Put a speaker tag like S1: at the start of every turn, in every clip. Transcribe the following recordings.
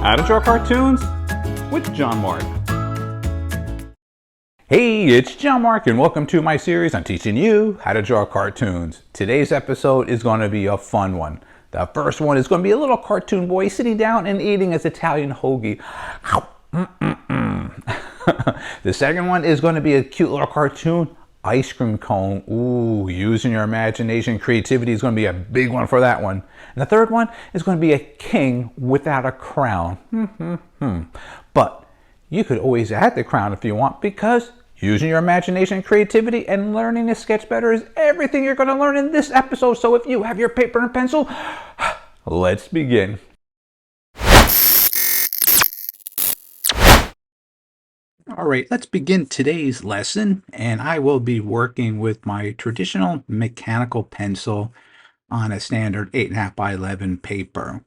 S1: How to Draw Cartoons with John-Marc. Hey, it's John-Marc and welcome to my series on teaching you how to draw cartoons. Today's episode is going to be a fun one. The first one is going to be a little cartoon boy sitting down and eating his Italian hoagie. The second one is going to be a cute little cartoon ice cream cone. Ooh, using your imagination, creativity is going to be a big one for that one. And the third one is going to be a king without a crown. But you could always add the crown if you want, because using your imagination and creativity and learning to sketch better is everything you're going to learn in this episode. So if you have your paper and pencil, let's begin. All right, let's begin today's lesson, and I will be working with my traditional mechanical pencil on a standard 8.5 by 11 paper.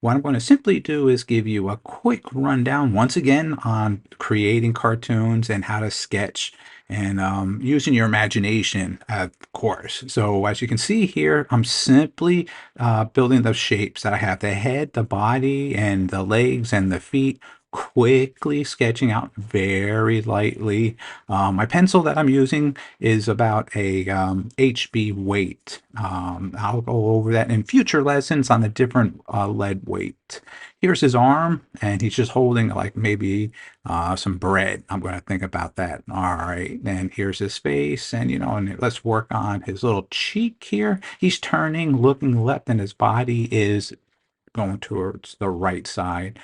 S1: What I'm going to simply do is give you a quick rundown once again on creating cartoons and how to sketch and using your imagination, of course. So as you can see here, I'm simply building the shapes that I have: the head, the body, and the legs and the feet, quickly sketching out very lightly. My pencil that I'm using is about a HB weight. I'll go over that in future lessons on the different lead weight. Here's his arm, and he's just holding like maybe some bread. I'm going to think about that. All right, and here's his face, and and let's work on his little cheek here. He's turning, looking left, and his body is going towards the right side.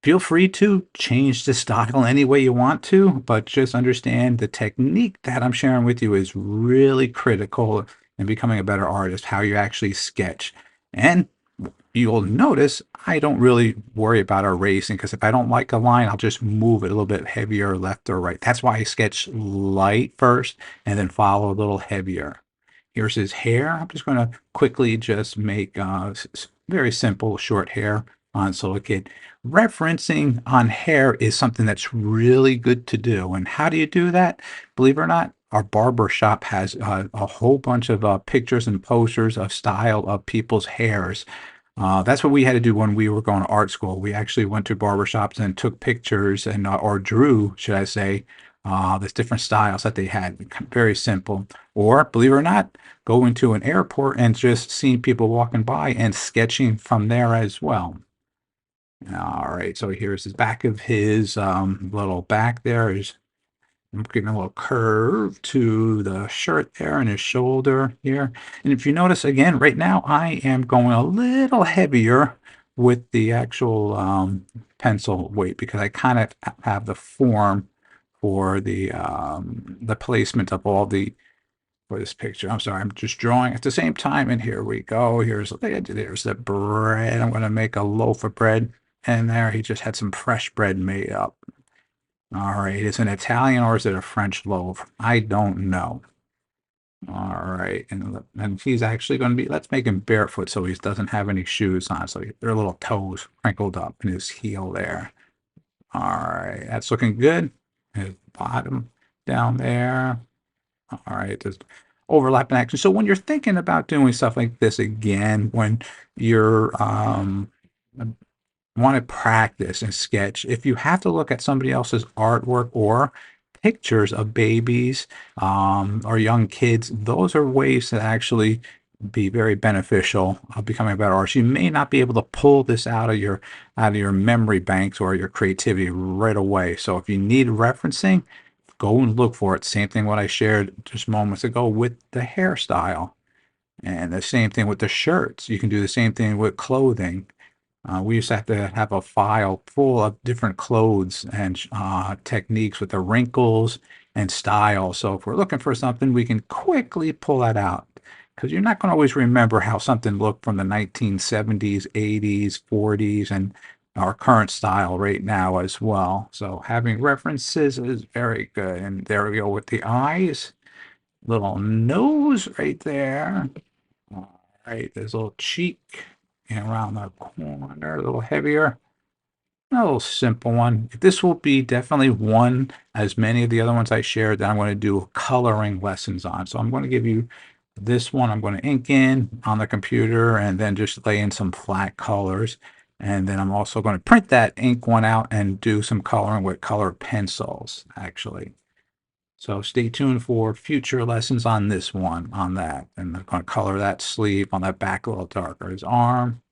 S1: Feel free to change the style any way you want to, but just understand the technique that I'm sharing with you is really critical in becoming a better artist, how you actually sketch. And you'll notice I don't really worry about erasing, because if I don't like a line, I'll just move it a little bit heavier left or right. That's why I sketch light first and then follow a little heavier. Here's his hair. I'm just going to quickly just make very simple short hair on silicate. Referencing on hair is something that's really good to do. And how do you do that? Believe it or not, our barber shop has a whole bunch of pictures and posters of style of people's hairs. That's what we had to do when we were going to art school. We actually went to barber shops and took pictures and or drew, should I say, the different styles that they had. Very simple. Or, believe it or not, go into an airport and just seeing people walking by and sketching from there as well. All right, so here's the back of his little back there. I'm giving a little curve to the shirt there and his shoulder here. And if you notice, again, right now I am going a little heavier with the actual pencil weight, because I kind of have the form for the placement of all the for this picture. I'm sorry, I'm just drawing at the same time, and here we go. There's the bread. I'm going to make a loaf of bread, and there he just had some fresh bread made up. All right, is it an Italian or is it a French loaf? I don't know. All right, and he's actually going to be, let's make him barefoot so he doesn't have any shoes on, so their little toes crinkled up in his heel there. All right, that's looking good. His bottom down there. All right, just overlapping action. So when you're thinking about doing stuff like this again, when you're want to practice and sketch, if you have to look at somebody else's artwork or pictures of babies or young kids, those are ways to actually be very beneficial of becoming a better artist. You may not be able to pull this out of your memory banks or your creativity right away. So if you need referencing, go and look for it. Same thing what I shared just moments ago with the hairstyle, and the same thing with the shirts. You can do the same thing with clothing. We used to have a file full of different clothes and techniques with the wrinkles and style. So if we're looking for something, we can quickly pull that out, because you're not going to always remember how something looked from the 1970s, 80s, 40s, and our current style right now as well. So having references is very good. And there we go with the eyes, little nose right there. All right, there's a little cheek. And around the corner, a little heavier. A little simple one. This will be definitely one, as many of the other ones I shared, that I'm going to do coloring lessons on. So I'm going to give you this one. I'm going to ink in on the computer and then just lay in some flat colors. And then I'm also going to print that ink one out and do some coloring with colored pencils, actually. So stay tuned for future lessons on this one, on that. And I'm going to color that sleeve on that back a little darker. His arm,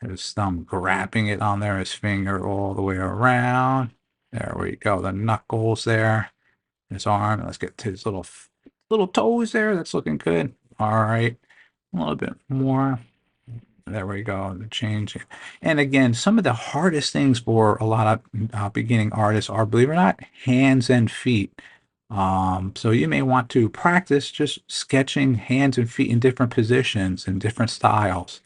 S1: his thumb grabbing it on there, his finger all the way around. There we go. The knuckles there, his arm. Let's get to his little toes there. That's looking good. All right. A little bit more. There we go. The change. And again, some of the hardest things for a lot of beginning artists are, believe it or not, hands and feet. So you may want to practice just sketching hands and feet in different positions and different styles.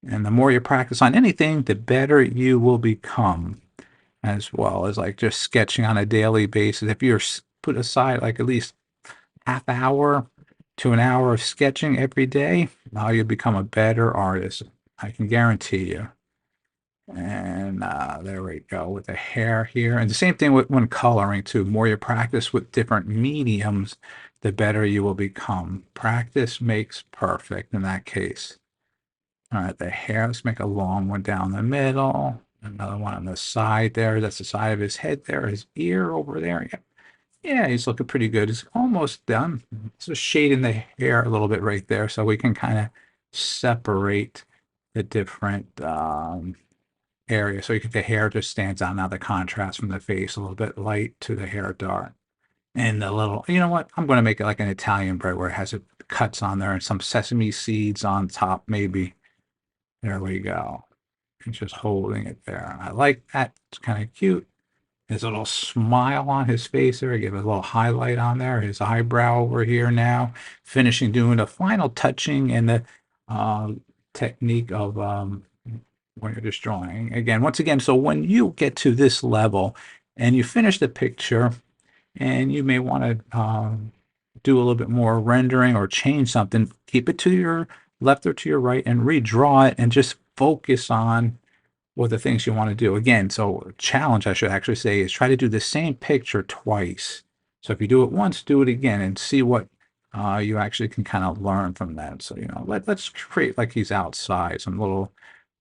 S1: And the more you practice on anything, the better you will become, as well as like just sketching on a daily basis. If you're put aside like at least half hour to an hour of sketching every day, now you'll become a better artist. I can guarantee you. And there we go with the hair here. And the same thing with when coloring too. The more you practice with different mediums, the better you will become. Practice makes perfect in that case. All right, the hair, let's make a long one down the middle. Another one on the side there. That's the side of his head there. His ear over there. Yeah, yeah, he's looking pretty good. It's almost done. Just shading the hair a little bit right there so we can kind of separate the different area. So the hair just stands out now, the contrast from the face, a little bit light to the hair dark. And the little, you know what? I'm going to make it like an Italian bread where it has cuts on there and some sesame seeds on top, maybe. There we go. And just holding it there. I like that. It's kind of cute. His little smile on his face there. I give a little highlight on there. His eyebrow over here now. Finishing doing the final touching and the technique of when you're just drawing. Again, once again, so when you get to this level and you finish the picture and you may want to do a little bit more rendering or change something, keep it to your left or to your right and redraw it and just focus on what the things you want to do. Again, so challenge, I should actually say, is try to do the same picture twice. So if you do it once, do it again and see what you actually can kind of learn from that. So, let's create like he's outside, some little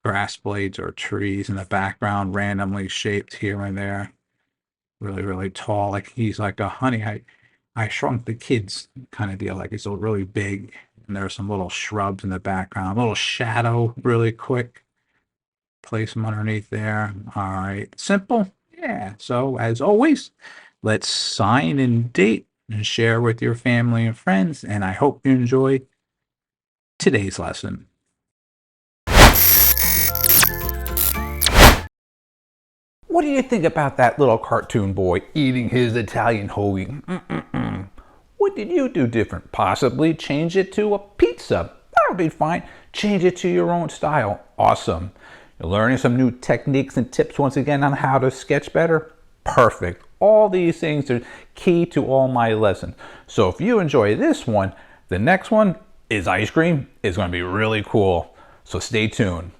S1: grass blades or trees in the background, randomly shaped here and there. Really, really tall, like he's like a Honey, I Shrunk the Kids kind of deal, like he's really big. And there's some little shrubs in the background, a little shadow really quick. Place them underneath there. All right, simple. Yeah, so as always, let's sign and date and share with your family and friends. And I hope you enjoy today's lesson. What do you think about that little cartoon boy eating his Italian hoagie? What did you do different? Possibly change it to a pizza. That would be fine. Change it to your own style. Awesome. You're learning some new techniques and tips once again on how to sketch better? Perfect. All these things are key to all my lessons. So if you enjoy this one, the next one is ice cream. It's going to be really cool. So stay tuned.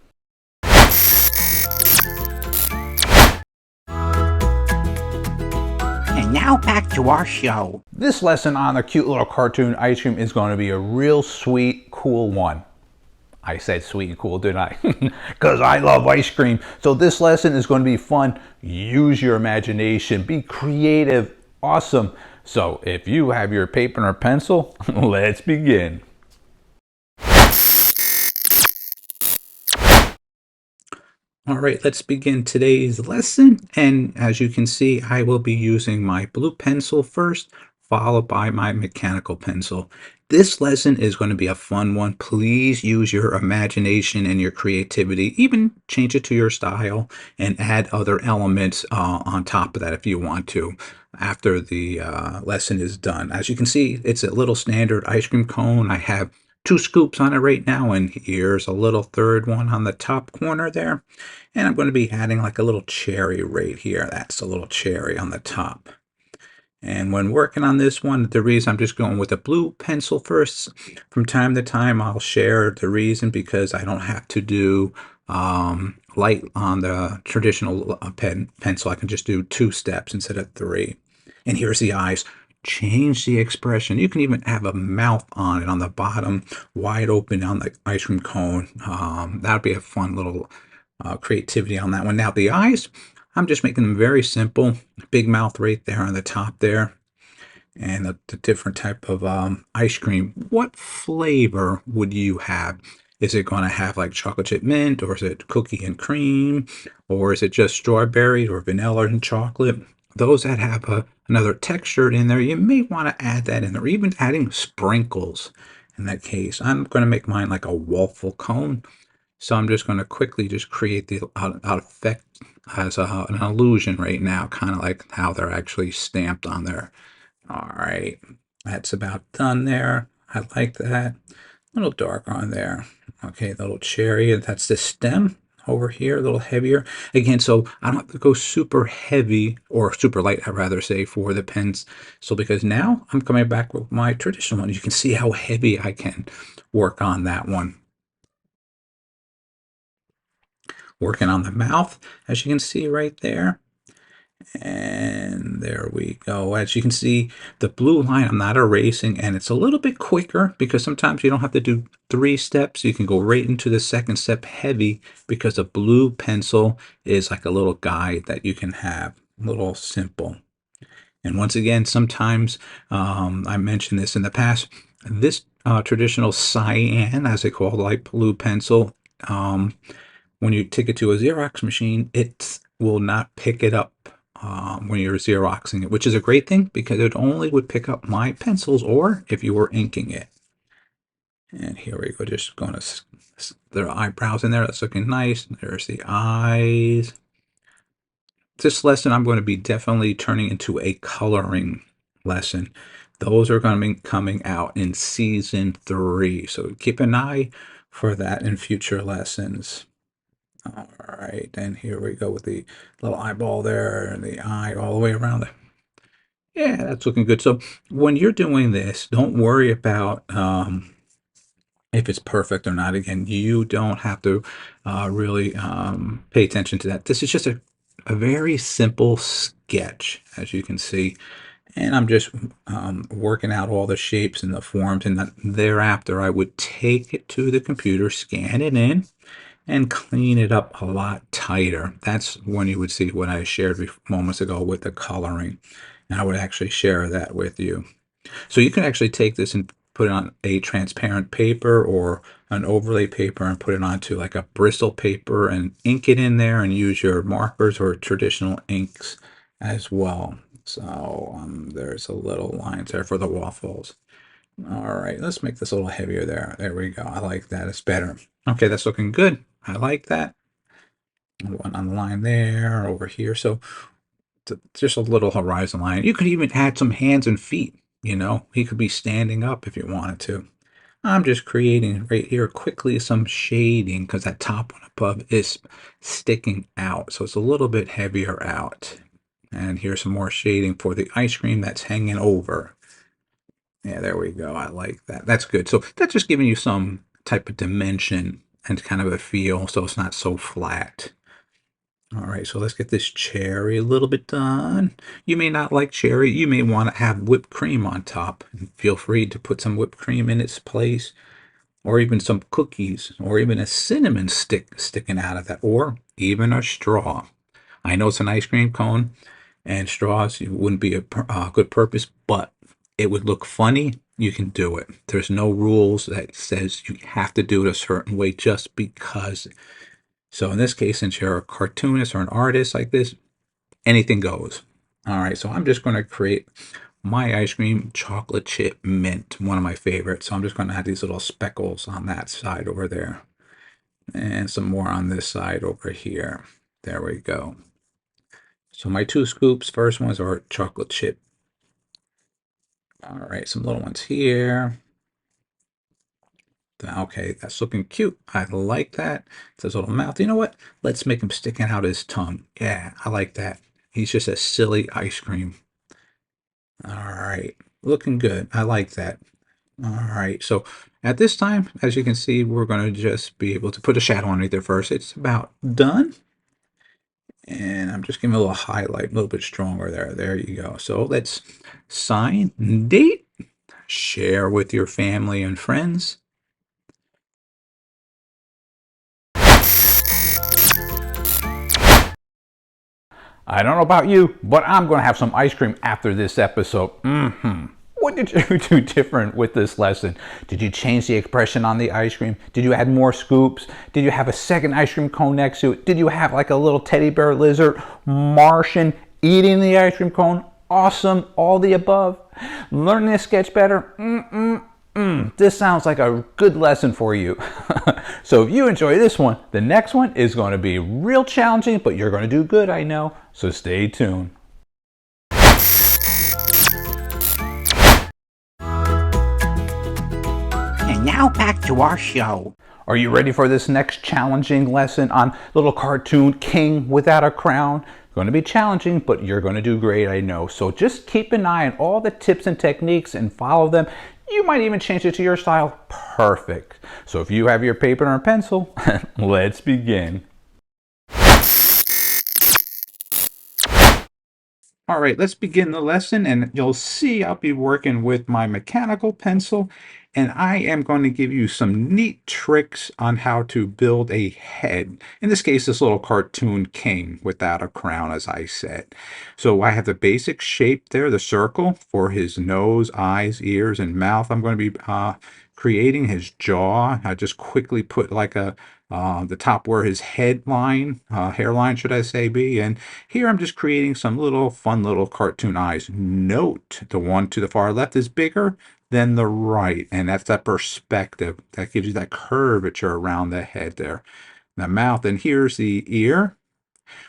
S2: And now back to our show.
S1: This lesson on the cute little cartoon ice cream is going to be a real sweet, cool one. I said sweet and cool, didn't I? Because I love ice cream. So this lesson is going to be fun. Use your imagination. Be creative. Awesome. So if you have your paper or pencil, let's begin. All right, let's begin today's lesson. And as you can see, I will be using my blue pencil first, followed by my mechanical pencil. This lesson is going to be a fun one. Please use your imagination and your creativity. Even change it to your style and add other elements on top of that if you want to after the lesson is done. As you can see, it's a little standard ice cream cone. I have 2 scoops on it right now, and here's a little third one on the top corner there. And I'm going to be adding like a little cherry right here. That's a little cherry on the top. And when working on this one, the reason I'm just going with a blue pencil first, from time to time I'll share the reason, because I don't have to do light on the traditional pencil. I can just do 2 steps instead of 3. And here's the eyes. Change the expression. You can even have a mouth on it on the bottom, wide open on the ice cream cone. That'd be a fun little creativity on that one. Now the eyes, I'm just making them very simple. Big mouth right there on the top there, and the different type of ice cream. What flavor would you have? Is it going to have like chocolate chip mint, or is it cookie and cream, or is it just strawberry or vanilla and chocolate? Those that have another texture in there, you may want to add that in there, or even adding sprinkles in that case. I'm going to make mine like a waffle cone. So I'm just going to quickly just create the effect as an illusion right now, kind of like how they're actually stamped on there. All right, that's about done there. I like that. A little darker on there. Okay, the little cherry, that's the stem over here, a little heavier. Again, so I don't have to go super heavy or super light, I'd rather say, for the pens. So because now I'm coming back with my traditional one. You can see how heavy I can work on that one. Working on the mouth, as you can see right there. And there we go. As you can see, the blue line I'm not erasing, and it's a little bit quicker because sometimes you don't have to do 3 steps. You can go right into the second step heavy because a blue pencil is like a little guide that you can have, a little simple. And once again, sometimes I mentioned this in the past, this traditional cyan, as they call the light blue pencil, um, when you take it to a Xerox machine, it will not pick it up when you're Xeroxing it, which is a great thing because it only would pick up my pencils or if you were inking it. And here we go, just going to, there are eyebrows in there. That's looking nice. There's the eyes. This lesson I'm going to be definitely turning into a coloring lesson. Those are going to be coming out in season 3. So keep an eye for that in future lessons. All right, and here we go with the little eyeball there and the eye all the way around it. Yeah, that's looking good. So when you're doing this, don't worry about if it's perfect or not. Again, you don't have to really pay attention to that. This is just a very simple sketch, as you can see. And I'm just working out all the shapes and the forms, and then thereafter I would take it to the computer, scan it in, and clean it up a lot tighter. That's when you would see what I shared moments ago with the coloring. And I would actually share that with you. So you can actually take this and put it on a transparent paper or an overlay paper and put it onto like a bristle paper and ink it in there and use your markers or traditional inks as well. So there's a little lines there for the waffles. All right, let's make this a little heavier there. There we go. I like that. It's better. Okay, that's looking good. I like that. One on the line there, over here. So just a little horizon line. You could even add some hands and feet. He could be standing up if you wanted to. I'm just creating right here quickly some shading because that top one above is sticking out. So it's a little bit heavier out. And here's some more shading for the ice cream that's hanging over. Yeah, there we go. I like that. That's good. So that's just giving you some type of dimension and kind of a feel so it's not so flat. All right, so let's get this cherry a little bit done. You may not like cherry. You may want to have whipped cream on top. Feel free to put some whipped cream in its place, or even some cookies, or even a cinnamon stick sticking out of that, or even a straw. I know it's an ice cream cone, and straws wouldn't be a good purpose, but it would look funny. You can do it. There's no rules that says you have to do it a certain way just because. So in this case, since you're a cartoonist or an artist like this, anything goes. All right, so I'm just going to create my ice cream chocolate chip mint, one of my favorites. So I'm just going to add these little speckles on that side over there, and some more on this side over here. There we go. So my 2 scoops, first ones are chocolate chip. All right, some little ones here. Okay, that's looking cute. I like that. It's his little mouth. You know what? Let's make him sticking out his tongue. Yeah, I like that. He's just a silly ice cream. All right, looking good. I like that. All right, so at this time, as you can see, we're going to just be able to put a shadow underneath there first. It's about done. And I'm just giving a little highlight, a little bit stronger there. There you go. So let's sign, date, share with your family and friends.
S3: I don't know about you, but I'm going to have some ice cream after this episode. What did you do different with this lesson? Did you change the expression on the ice cream? Did you add more scoops? Did you have a second ice cream cone next to it? Did you have like a little teddy bear lizard Martian eating the ice cream cone? Awesome, all the above. Learning this sketch better? This sounds like a good lesson for you. So if you enjoy this one, the next one is going to be real challenging, but you're going to do good, I know. So stay tuned.
S2: And now back to our show.
S3: Are you ready for this next challenging lesson on little cartoon king without a crown? Going to be challenging, but you're going to do great, I know. So just keep an eye on all the tips and techniques and follow them. You might even change it to your style. Perfect. So if you have your paper and pencil, let's begin.
S1: All right, let's begin the lesson, and you'll see I'll be working with my mechanical pencil, and I am going to give you some neat tricks on how to build a head. In this case, this little cartoon king without a crown, as I said. So I have the basic shape there, the circle for his nose, eyes, ears, and mouth. I'm going to be creating his jaw. I just quickly put like the top where his headline, hairline, should I say, be. And here I'm just creating some little fun little cartoon eyes. Note the one to the far left is bigger than the right, and that's that perspective. That gives you that curvature around the head there. The mouth, and here's the ear.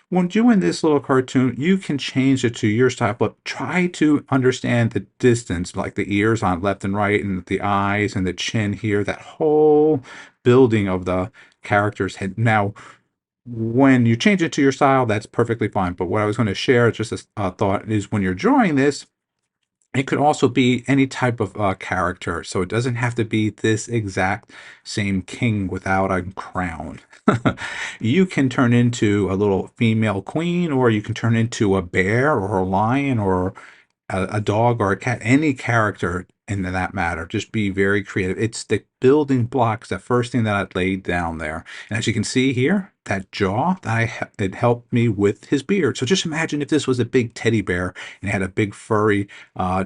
S1: When doing this little cartoon, you can change it to your style, but try to understand the distance, like the ears on left and right, and the eyes and the chin here, that whole building of the character's head. Now, when you change it to your style, that's perfectly fine. But what I was going to share, just a thought, is when you're drawing this, it could also be any type of character. So it doesn't have to be this exact same king without a crown. You can turn into a little female queen, or you can turn into a bear or a lion or a dog or a cat, any character in that matter. Just be very creative. It's the building blocks, the first thing that I laid down there. And as you can see here, that jaw, it helped me with his beard. So just imagine if this was a big teddy bear and had a big furry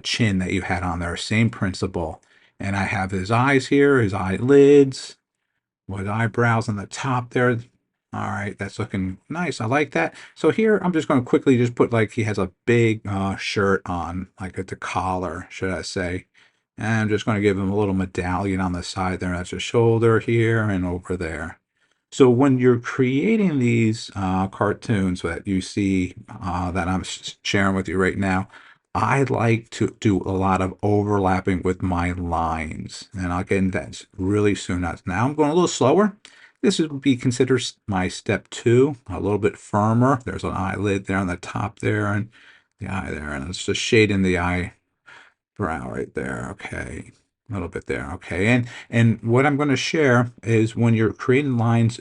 S1: chin that you had on there. Same principle. And I have his eyes here, his eyelids, with eyebrows on the top there. All right, that's looking nice. I like that. So here, I'm just going to quickly just put like he has a big shirt on, like at the collar, should I say. And I'm just going to give him a little medallion on the side there. That's a shoulder here and over there. So when you're creating these cartoons that you see that I'm sharing with you right now, I like to do a lot of overlapping with my lines, and I'll get into that really soon. Now I'm going a little slower. This would be considered my step 2, a little bit firmer. There's an eyelid there on the top there, and the eye there, and it's just shading the eye brow right there. Okay, a little bit there. Okay, and what I'm going to share is when you're creating lines,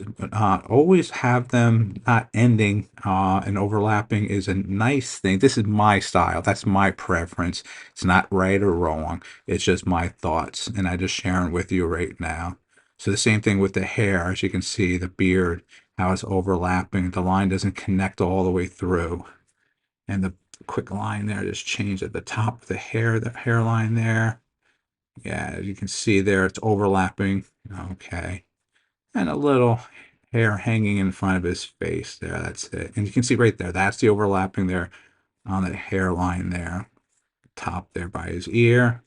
S1: always have them not ending and overlapping is a nice thing. This is my style. That's my preference. It's not right or wrong. It's just my thoughts, and I just sharing with you right now. So the same thing with the hair, as you can see, the beard, how it's overlapping. The line doesn't connect all the way through, and the quick line there just changed at the top of the hairline there. Yeah, as you can see there, it's overlapping. Okay. And a little hair hanging in front of his face there. That's it. And you can see right there, that's the overlapping there on the hairline there. Top there by his ear.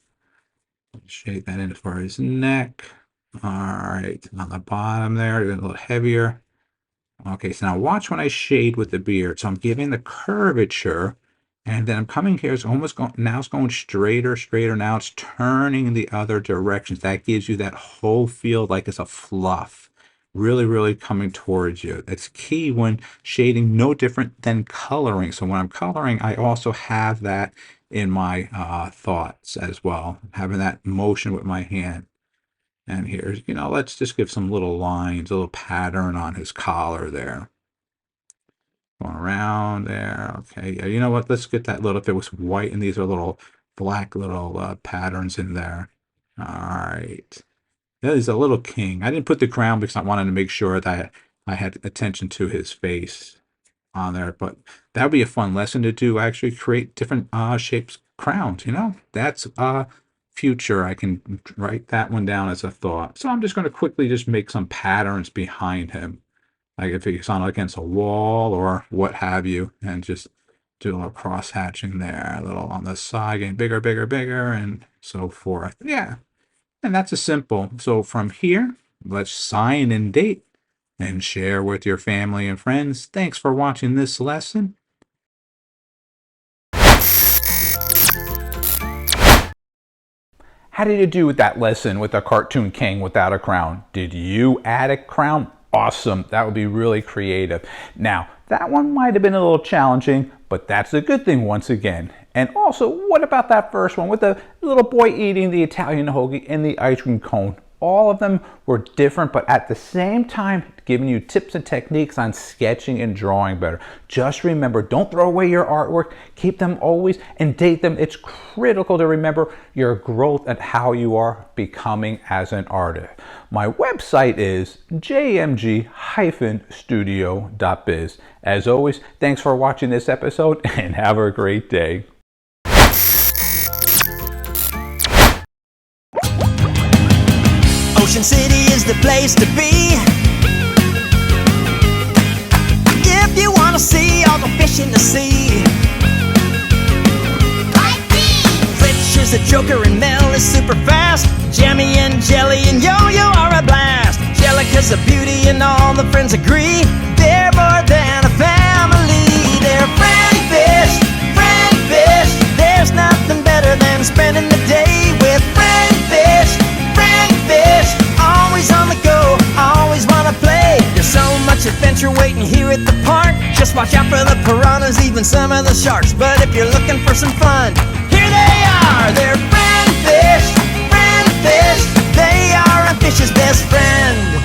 S1: Shade that in for his neck. All right. On the bottom there, a little heavier. Okay, so now watch when I shade with the beard. So I'm giving the curvature, and then I'm coming here. It's almost going, now it's going straighter, straighter. Now it's turning in the other directions. That gives you that whole feel like it's a fluff. Really, really coming towards you. That's key when shading, no different than coloring. So when I'm coloring, I also have that in my thoughts as well, having that motion with my hand. And here's, let's just give some little lines, a little pattern on his collar there. Going around there. Okay, yeah, you know what? Let's get that little, if it was white and these are little black little patterns in there. All right. That is a little king. I didn't put the crown because I wanted to make sure that I had attention to his face. on there. But that would be a fun lesson to do. Actually, create different shapes crowns. That's future. I can write that one down as a thought. So I'm just going to quickly just make some patterns behind him, like if it's on against a wall or what have you, and just do a little cross hatching there, a little on the side, getting bigger, bigger, bigger, and so forth. Yeah, and that's a simple. So from here, let's sign and date and share with your family and friends. Thanks for watching this lesson.
S3: How did you do with that lesson with the cartoon king without a crown? Did you add a crown? Awesome. That would be really creative. Now, that one might have been a little challenging, but that's a good thing once again. And also, what about that first one with the little boy eating the Italian hoagie and the ice cream cone? All of them were different, but at the same time, giving you tips and techniques on sketching and drawing better. Just remember, don't throw away your artwork. Keep them always and date them. It's critical to remember your growth and how you are becoming as an artist. My website is jmg-studio.biz. As always, thanks for watching this episode and have a great day.
S4: Ocean City is the place to be if you want to see all the fish in the sea. Fletch is a joker and Mel is super fast. Jammy and Jelly and Yo-Yo are a blast. Jellica's a beauty and all the friends agree. They're more than a family. They're friendly fish, friendly fish. There's nothing better than spending the day with friendly fish, friendly fish. Always on the go, always wanna play. There's so much adventure waiting here at the park. Just watch out for the piranhas, even some of the sharks. But if you're looking for some fun, here they are. They're friendly fish, friendly fish. They are a fish's best friend.